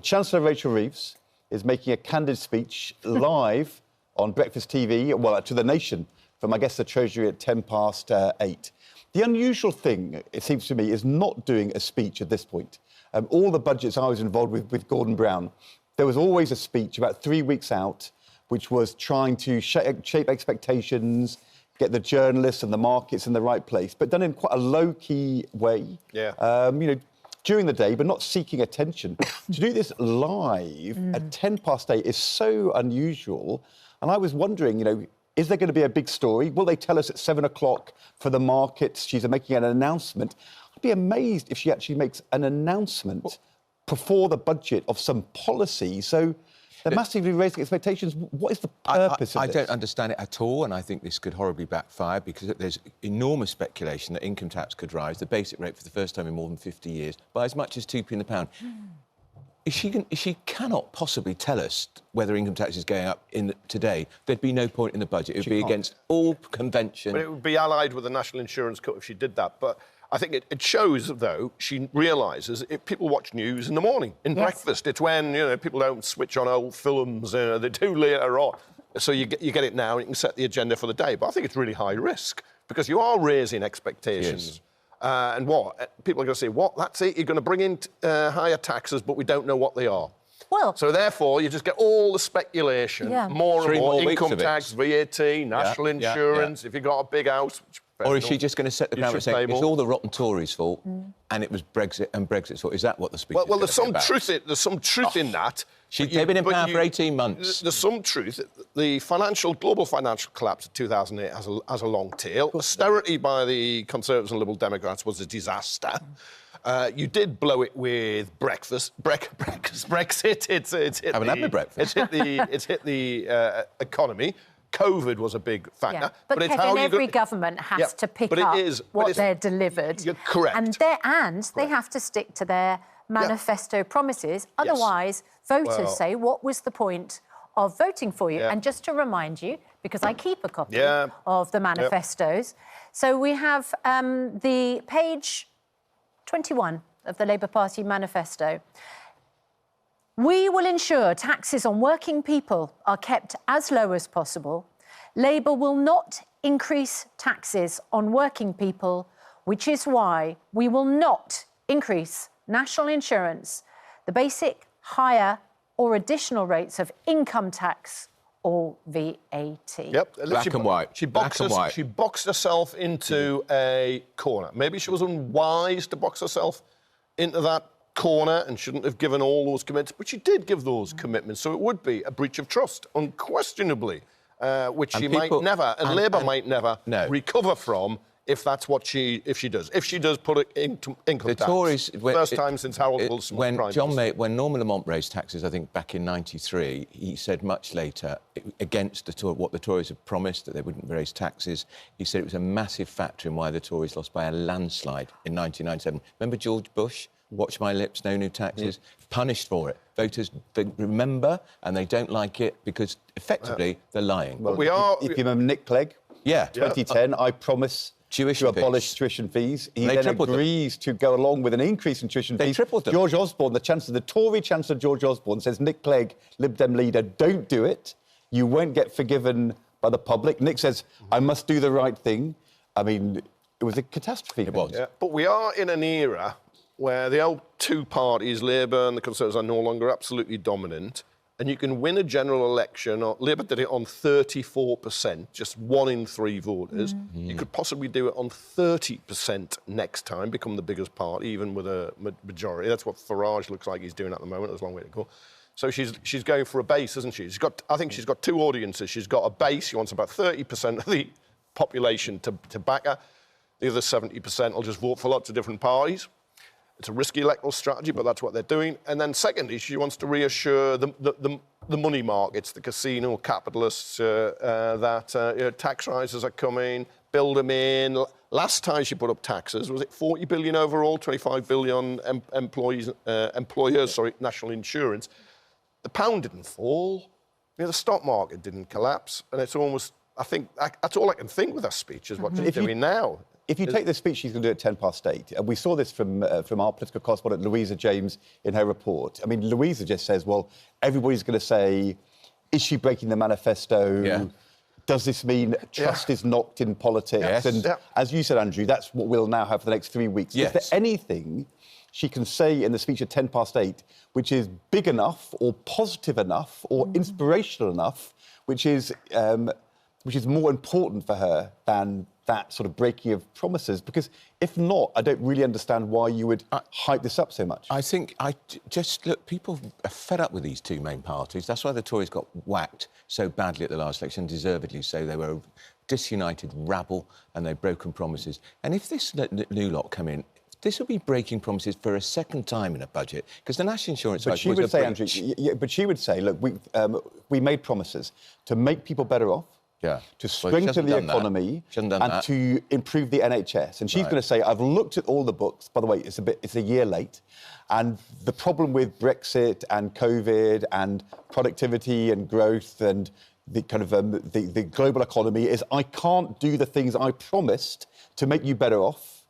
Chancellor Rachel Reeves is making a candid speech live on Breakfast TV, well, to the nation, from, I guess, the Treasury at 8:10. The unusual thing, it seems to me, is not doing a speech at this point. All the budgets I was involved with Gordon Brown, there was always a speech about 3 weeks out, which was trying to shape expectations, get the journalists and the markets in the right place, but done in quite a low-key way. Yeah. During the day, but not seeking attention. To do this live at 8:10 is so unusual. And I was wondering, is there going to be a big story? Will they tell us at 7 o'clock for the markets she's making an announcement? I'd be amazed if she actually makes an announcement before the budget of some policy. So they're massively raising expectations. What is the purpose of this? I don't understand it at all, and I think this could horribly backfire because there's enormous speculation that income tax could rise, the basic rate for the first time in more than 50 years, by as much as 2p in the pound. She cannot possibly tell us whether income tax is going up today. There'd be no point in the budget. It would be against all convention. But it would be allied with the national insurance cut if she did that. But I think it shows, though, she realises if people watch news in the morning, in breakfast. It's when, people don't switch on old films, they do later on. So you get it now and you can set the agenda for the day. But I think it's really high risk because you are raising expectations. Yes. And what? People are going to say, what? That's it? You're going to bring in higher taxes, but we don't know what they are. Well, so therefore, you just get all the speculation, more and more income tax, VAT, national insurance, if you've got a big house. Or is she just going to set the ground and say, it's all the rotten Tories' fault and it was Brexit and Brexit's fault? Is that what the speech is Well, there's some about? truth in that. They've been in power for 18 months. There's some truth. The global financial collapse of 2008 has a long tail. Austerity by the Conservatives and Liberal Democrats was a disaster. You did blow it with Brexit. It's hit haven't had my breakfast. It's hit the economy. COVID was a big factor. Yeah. But it's Kevin, how every government has to pick up what they're delivered. You're correct. And they have to stick to their manifesto promises. Otherwise, voters say, what was the point of voting for you? And just to remind you, because I keep a copy of the manifestos, so we have the page 21 of the Labour Party manifesto. We will ensure taxes on working people are kept as low as possible. Labour will not increase taxes on working people, which is why we will not increase national insurance, the basic, higher or additional rates of income tax or VAT. Yep. Black and white. She boxed herself into a corner. Maybe she was unwise to box herself into that corner and shouldn't have given all those commitments, but she did give those commitments, so it would be a breach of trust, unquestionably, which she might never, and Labour might never recover from if that's what she does. If she does put it into income tax. Tories, first time since Harold Wilson was Prime Minister. When Norman Lamont raised taxes, I think back in '93, he said much later, against what the Tories had promised, that they wouldn't raise taxes, he said it was a massive factor in why the Tories lost by a landslide in 1997. Remember George Bush? Watch my lips, no new taxes. Punished for it. Voters remember and they don't like it because, effectively, they're lying. Well, if you remember Nick Clegg, 2010, I promise to abolish tuition fees. He then agrees to go along with an increase in tuition fees. Tripled them. George Osborne, the Tory Chancellor George Osborne, says, Nick Clegg, Lib Dem leader, don't do it. You won't get forgiven by the public. Nick says, I must do the right thing. I mean, it was a catastrophe. It was. Yeah. But we are in an era where the old two parties, Labour and the Conservatives, are no longer absolutely dominant, and you can win a general election. Labour did it on 34%, just 1 in 3 voters. You could possibly do it on 30% next time, become the biggest party, even with a majority. That's what Farage looks like he's doing at the moment. There's a long way to go. So she's going for a base, isn't she? I think she's got 2 audiences. She's got a base. She wants about 30% of the population to back her. The other 70% will just vote for lots of different parties. It's a risky electoral strategy, but that's what they're doing. And then secondly, she wants to reassure the money markets, the casino capitalists, that tax rises are coming, build them in. Last time she put up taxes, was it 40 billion overall, 25 billion employers, national insurance. The pound didn't fall. The stock market didn't collapse. And it's almost, I think, that's all I can think with her speech is what she's doing now. if you take the speech she's going to do at 8:10, and we saw this from our political correspondent, Louisa James, in her report. I mean, Louisa just says, well, everybody's going to say, is she breaking the manifesto? Yeah. Does this mean trust is knocked in politics? Yes. And as you said, Andrew, that's what we'll now have for the next 3 weeks. Yes. Is there anything she can say in the speech at 8:10 which is big enough or positive enough or inspirational enough, which is more important for her than that sort of breaking of promises? Because if not, I don't really understand why you would hype this up so much. I think look, people are fed up with these two main parties. That's why the Tories got whacked so badly at the last election, deservedly so. They were a disunited rabble and they've broken promises. And if this new lot come in, this will be breaking promises for a second time in a budget, because the national insurance... But she would say, Andrew, but she would say, look, we made promises to make people better off, to strengthen the economy and to improve the NHS. And she's going to say, I've looked at all the books. By the way, it's a year late. And the problem with Brexit and COVID and productivity and growth and the kind of the global economy is I can't do the things I promised to make you better off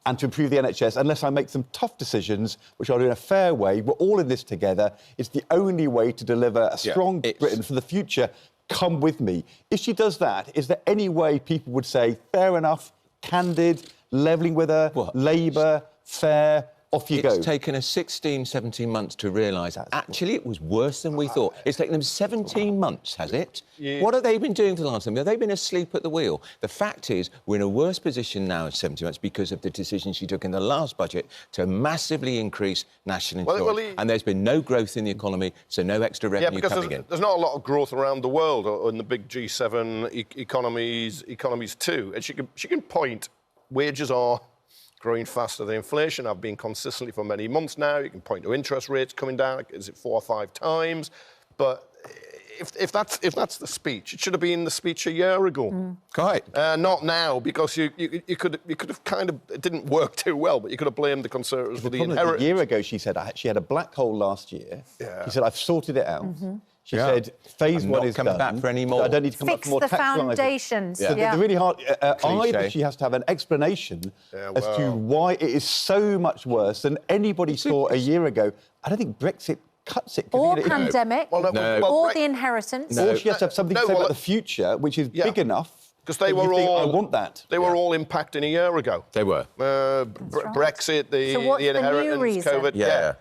and to improve the NHS unless I make some tough decisions, which I'll do in a fair way. We're all in this together. It's the only way to deliver a strong Britain for the future. Come with me. If she does that, is there any way people would say, fair enough, candid, levelling with her, Labour, fair, off you go? It's taken us 16, 17 months to realise actually it was worse than we thought. It's taken them 17 months, has it? Yeah. What have they been doing for the last time? Have they been asleep at the wheel? The fact is, we're in a worse position now in 17 months because of the decision she took in the last budget to massively increase national insurance. And there's been no growth in the economy, so no extra revenue coming in. There's not a lot of growth around the world or in the big G7 economies too. And she can point, wages are growing faster than inflation. I've been consistently for many months now. You can point to interest rates coming down. Is it 4 or 5 times? But if that's the speech, it should have been the speech a year ago. Quite. Not now, because you could have kind of, it didn't work too well, but you could have blamed the Conservatives for the inheritance. A year ago, she said she had a black hole last year. Yeah. She said, I've sorted it out. She said, phase one is coming back for any more. I don't need to come up for more tax rises. Fix the foundations. The really hard... either she has to have an explanation as to why it is so much worse than anybody thought a year ago. I don't think Brexit cuts it. Or pandemic, or the inheritance. Or she has to have something to say about the future, which is big enough. Because they were all... I want that. They were all impacting a year ago. They were. Brexit, the inheritance, COVID.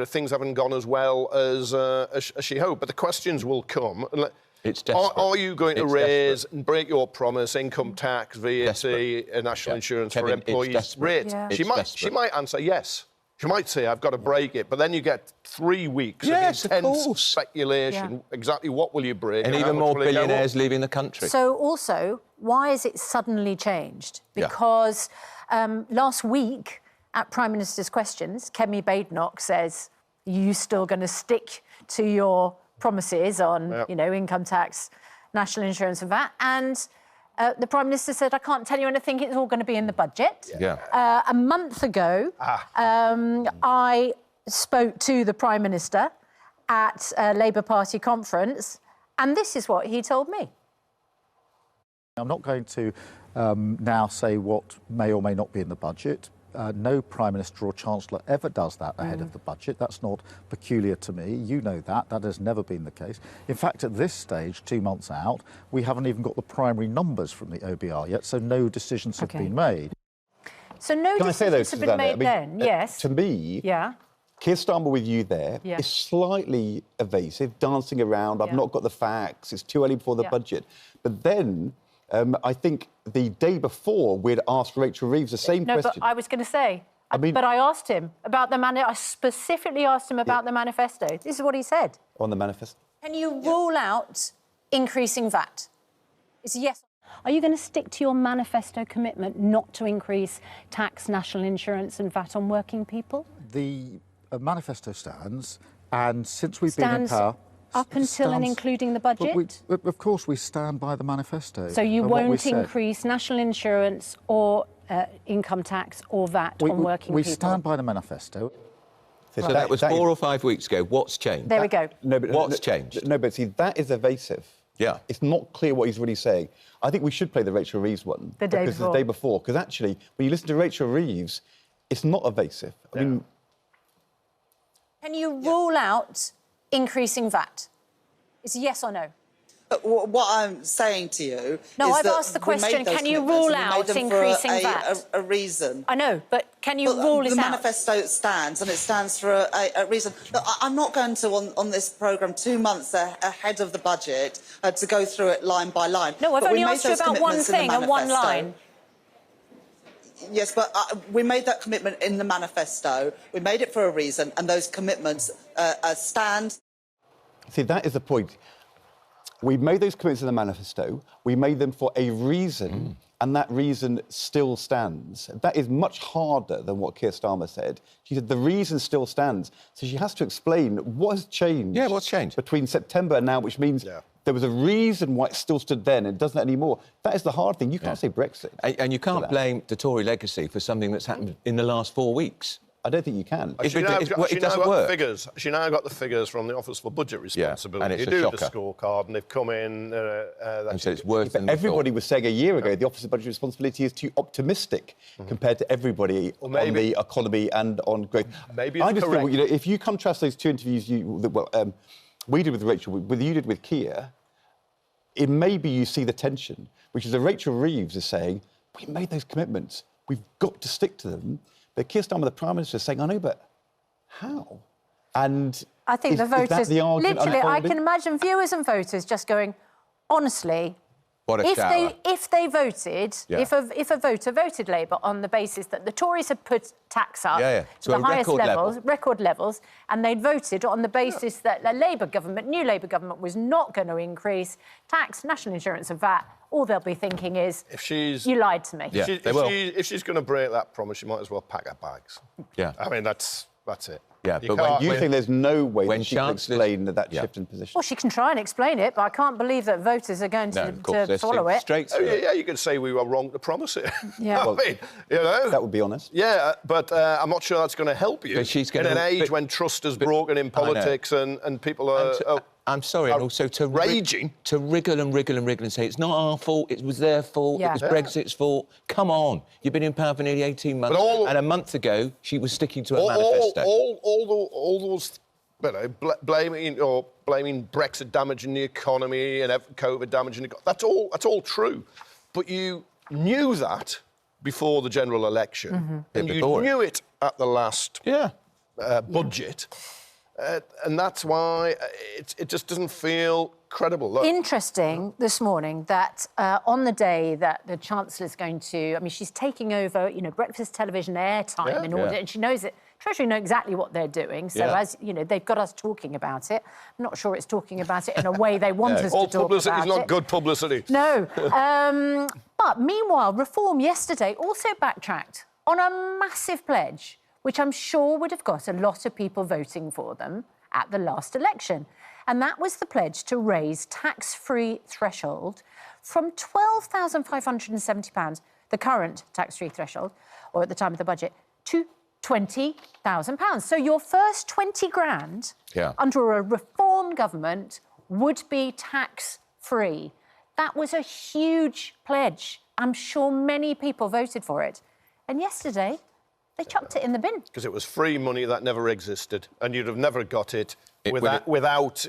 Things haven't gone as well as she hoped. But the questions will come. It's desperate. Are you going to raise and break your promise, income tax, VAT, national insurance for employees rates? She might answer yes. She might say, I've got to break it. But then you get 3 weeks of intense speculation. Exactly what will you break? And even more billionaires leaving the country. So also, why is it suddenly changed? Because last week, at Prime Minister's Questions, Kemi Badenoch says, are you still going to stick to your promises on, income tax, national insurance and VAT? And the Prime Minister said, I can't tell you anything, it's all going to be in the budget. A month ago, I spoke to the Prime Minister at a Labour Party conference, and this is what he told me. I'm not going to now say what may or may not be in the budget. No Prime Minister or Chancellor ever does that ahead of the budget. That's not peculiar to me. You know that. That has never been the case. In fact, at this stage, 2 months out, we haven't even got the primary numbers from the OBR yet, so no decisions have been made. So no decisions have been made then, yes. To me, Keir Starmer with you there is slightly evasive, dancing around. I've not got the facts. It's too early before the budget. But then... I think the day before we'd asked Rachel Reeves the same question. No, but I was going to say, but I asked him about the I specifically asked him about the manifesto. This is what he said. On the manifesto? Can you rule out increasing VAT? It's a yes. Are you going to stick to your manifesto commitment not to increase tax, national insurance and VAT on working people? The manifesto stands, and since we've been in power... Up until and including the budget? Of course, we stand by the manifesto. So you won't increase national insurance or income tax or VAT on working people? We stand by the manifesto. So that was 4 or 5 weeks ago. What's changed? There we go. No, but, What's changed? No, but see, that is evasive. Yeah. It's not clear what he's really saying. I think we should play the Rachel Reeves one. The day before. Because actually, when you listen to Rachel Reeves, it's not evasive. I mean... Can you rule out increasing VAT? It's a yes or no? What I'm saying to you is I've that asked the we made question, those can you commitments rule and we made out them increasing for VAT? a reason. I know, but can you rule it out? The manifesto stands, and it stands for a reason. Look, I'm not going to, on this programme, 2 months ahead of the budget, to go through it line by line. No, I've But only asked you about one thing and one line. Yes, but we made that commitment in the manifesto. We made it for a reason, and those commitments stand. See, that is the point. We made those commitments in the manifesto. We made them for a reason, and that reason still stands. That is much harder than what Keir Starmer said. She said the reason still stands. So she has to explain what has changed. Yeah, what's changed? Between September and now, which means there was a reason why it still stood then and it doesn't anymore. That is the hard thing. You can't say Brexit. And you can't blame the Tory legacy for something that's happened in the last 4 weeks. I don't think you can. She now got the figures from the Office for Budget Responsibility. and it's they a do shocker. the scorecard, and they've come in... and so it's worse than everybody was saying a year ago the Office of Budget Responsibility is too optimistic compared to everybody on the economy and on growth. Maybe I it's just correct. think, if you contrast those two interviews we did with Rachel, you did with Keir, it maybe you see the tension, which is that Rachel Reeves is saying, we made those commitments, we've got to stick to them. But Keir Starmer, the Prime Minister, is saying, I know, but how? And I think the voters... Is that the argument literally, I unfolding? can imagine viewers and voters just going, honestly... What a shower. If they voted, if a voter voted Labour on the basis that the Tories had put tax up to the highest record levels, and they'd voted on the basis that the new Labour government was not going to increase tax, national insurance and VAT, all they'll be thinking is, you lied to me. Yeah, if she's going to break that promise, she might as well pack her bags. Yeah. I mean, that's it. Yeah, but when you think there's no way that she can explain that shift in position? Well, she can try and explain it, but I can't believe that voters are going to follow it. Straight through yeah, you could say we were wrong to promise it. Yeah. I mean, you know. That would be honest. Yeah, but I'm not sure that's going to help you in an age when trust is broken in politics and people are... I'm sorry, and also to raging, to wriggle and say it's not our fault, it was their fault, it was Brexit's fault. Come on, you've been in power for nearly 18 months, and a month ago she was sticking to a manifesto. All those, blaming Brexit damaging the economy and COVID damaging the economy. That's all true, but you knew that before the general election, and you knew it at the last budget. And that's why it just doesn't feel credible. Look. Interesting this morning that on the day that the Chancellor's going to... I mean, she's taking over, breakfast television airtime in order... And she knows that Treasury know exactly what they're doing. So, as, they've got us talking about it. I'm not sure it's talking about it in a way they want us to talk about it. All publicity is not good publicity. No. But meanwhile, Reform yesterday also backtracked on a massive pledge, which I'm sure would have got a lot of people voting for them at the last election. And that was the pledge to raise tax-free threshold from £12,570, the current tax-free threshold, or at the time of the budget, to £20,000. So your first 20 grand under a Reform government would be tax-free. That was a huge pledge. I'm sure many people voted for it. And yesterday, they chucked it in the bin. Because it was free money that never existed, and you'd have never got it without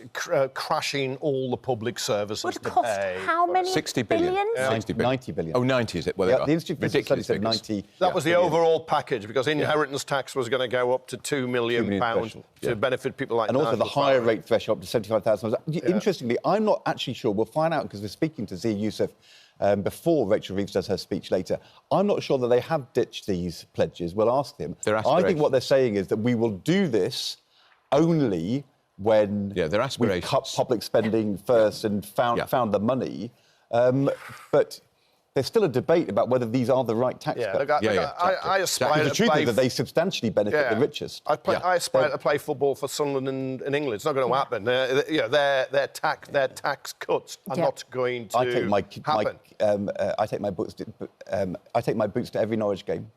crashing all the public services. Would cost how many 60 billion? billions? 90 billion. Oh, 90 is it? Well, the Institute study said 90. That was the overall package, because inheritance tax was going to go up to £2 million to benefit people like that. And also the higher rate threshold to £75,000. Interestingly, I'm not actually sure. We'll find out because we're speaking to Zia Youssef before Rachel Reeves does her speech later. I'm not sure that they have ditched these pledges. We'll ask them. I think what they're saying is that we will do this only when we cut public spending first and found the money. But there's still a debate about whether these are the right tax cuts. I aspire the truth is that they substantially benefit the richest. I aspire to play football for Sunderland and England. It's not going to happen. Their tax cuts are not going to happen. I take my boots to every Norwich game.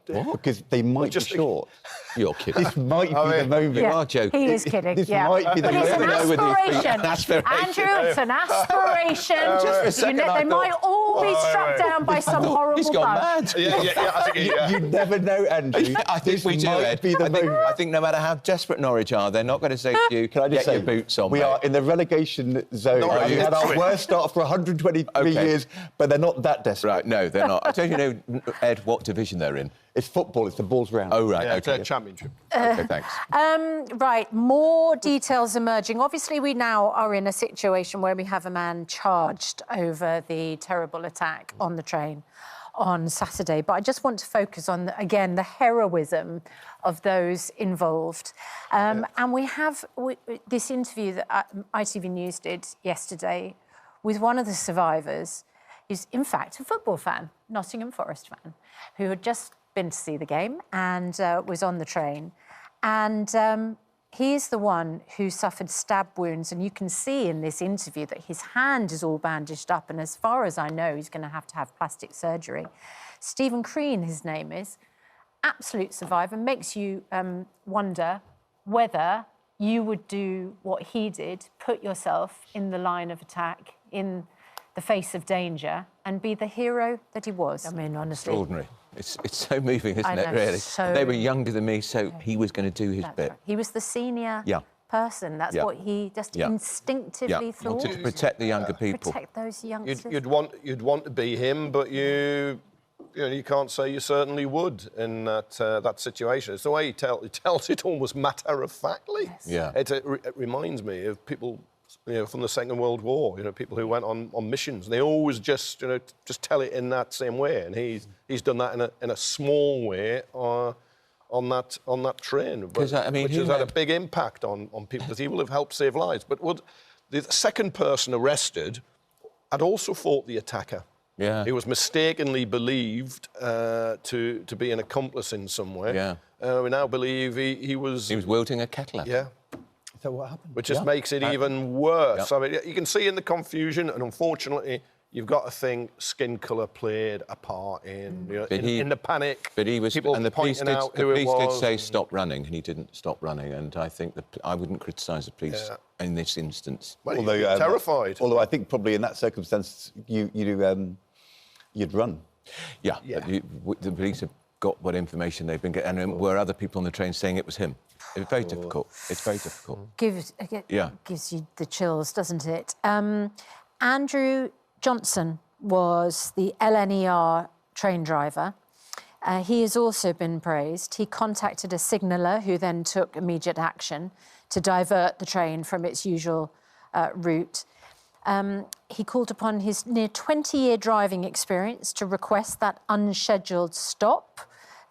Because they might be short. You're kidding. This might be the moment. You are joking. He is kidding, This might be the But it's an moment. aspiration. Andrew, it's an aspiration. Just for a second, they might all be struck down by some horrible He's gone bug. mad. I think You never know, Andrew. I think we do, Ed. Be the moment. I think no matter how desperate Norwich are, they're not going to say to you, Can I just get say, your boots on, we mate. are in the relegation zone. Norwich We is had our desperate. worst start for 123 years, but they're not that desperate. Right, no, they're not. I don't you know, Ed, what division they're in? It's football. It's the ball's round. Oh, right, it's OK. a championship. OK, thanks. Right, more details emerging. Obviously, we now are in a situation where we have a man charged over the terrible attack on the train on Saturday. But I just want to focus on, again, the heroism of those involved. And we have this interview that ITV News did yesterday with one of the survivors, who's, in fact, a football fan, Nottingham Forest fan, who had just been to see the game and was on the train. And he's the one who suffered stab wounds. And you can see in this interview that his hand is all bandaged up. And as far as I know, he's going to have plastic surgery. Stephen Crean, his name is, absolute survivor, makes you wonder whether you would do what he did, put yourself in the line of attack, in the face of danger, and be the hero that he was. I mean, honestly. Extraordinary. It's so moving, isn't it, really? So they were younger than me, so he was going to do his bit. Right. He was the senior person. That's what he just instinctively thought. Wanted to protect the younger people. Protect those youngsters. You'd want to be him, but you can't say you certainly would in that situation. It's the way he tells it almost matter-of-factly. Yes. Yeah. It reminds me of people, from the Second World War. People who went on missions. They always just tell it in that same way. And he's done that in a small way on that train, which has had a big impact on people, because he will have helped save lives. But the second person arrested had also fought the attacker. Yeah. He was mistakenly believed to be an accomplice in some way. Yeah. We now believe he was... He was wielding a kettle. Yeah. Is that what happened? Which just makes it even worse. I mean, you can see in the confusion, and unfortunately, you've got to think skin colour played a part in the panic. But he was, people and the police did say stop running, and he didn't stop running. And I think I wouldn't criticise the police in this instance. Well, although terrified. Although I think probably in that circumstance, you'd run. Yeah. The police have got what information they've been getting, and were other people on the train saying it was him. It's very difficult. It's very difficult. Gives you the chills, doesn't it? Andrew Johnson was the LNER train driver. He has also been praised. He contacted a signaller who then took immediate action to divert the train from its usual route. He called upon his near 20-year driving experience to request that unscheduled stop,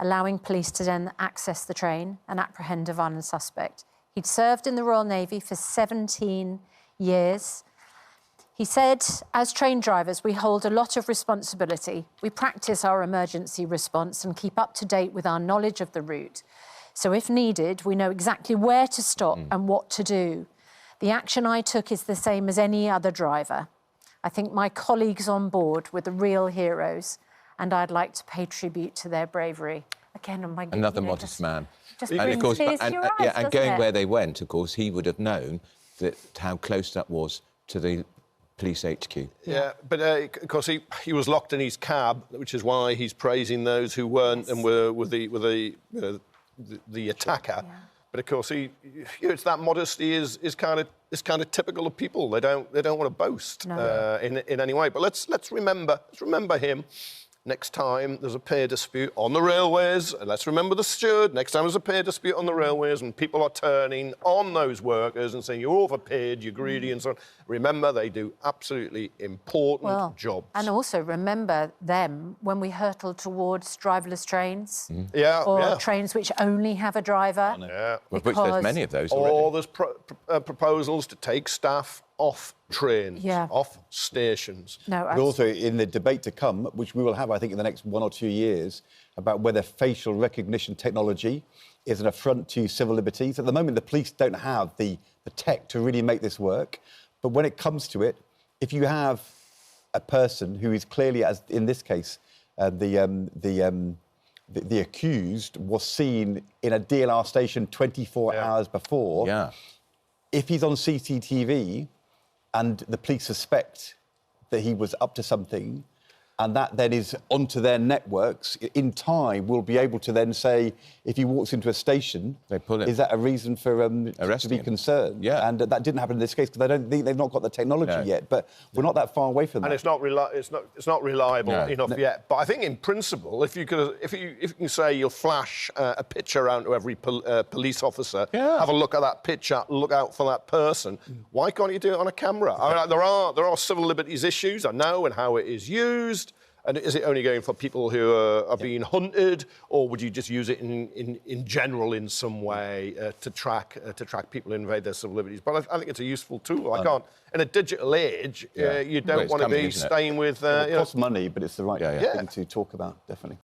allowing police to then access the train and apprehend a violent suspect. He'd served in the Royal Navy for 17 years. He said, as train drivers, we hold a lot of responsibility. We practice our emergency response and keep up to date with our knowledge of the route. So if needed, we know exactly where to stop and what to do. The action I took is the same as any other driver. I think my colleagues on board were the real heroes, and I'd like to pay tribute to their bravery. Again, on my another modest man. Just and of course, tears to your eyes, and going it? where they went, of course, he would have known how close that was to the police HQ. Yeah, but of course he was locked in his cab, which is why he's praising those who weren't and were with the attacker. Yeah. But of course, it's that modesty is kind of typical of people. They don't want to boast in any way. But let's remember him. Next time there's a pay dispute on the railways, and let's remember the steward. Next time there's a pay dispute on the railways and people are turning on those workers and saying, you're overpaid, you're greedy, and so on. Remember, they do absolutely important jobs. And also remember them when we hurtle towards driverless trains. Or trains which only have a driver. Yeah. Which there's many of those already. Or there's proposals to take staff off trains, off stations. But also in the debate to come, which we will have, I think, in the next 1 or 2 years, about whether facial recognition technology is an affront to civil liberties. At the moment, the police don't have the tech to really make this work. But when it comes to it, if you have a person who is clearly, as in this case, the the accused was seen in a DLR station 24 hours before. Yeah. If he's on CCTV and the police suspect that he was up to something, and that then is onto their networks, in time we'll be able to then say, if he walks into a station, they pull it. Is that a reason for to be concerned? Yeah. And that didn't happen in this case because I don't think they've not got the technology yet. But we're not that far away from that. And it's not reliable enough yet. But I think in principle, if you can say you'll flash a picture around to every police officer, have a look at that picture, look out for that person. Why can't you do it on a camera? I mean, there are civil liberties issues, I know, and how it is used. And is it only going for people who are being hunted, or would you just use it in general in some way to track people who invade their civil liberties? But I think it's a useful tool. I can't. In a digital age, you don't want to be staying with. It costs money, but it's the right thing to talk about, definitely.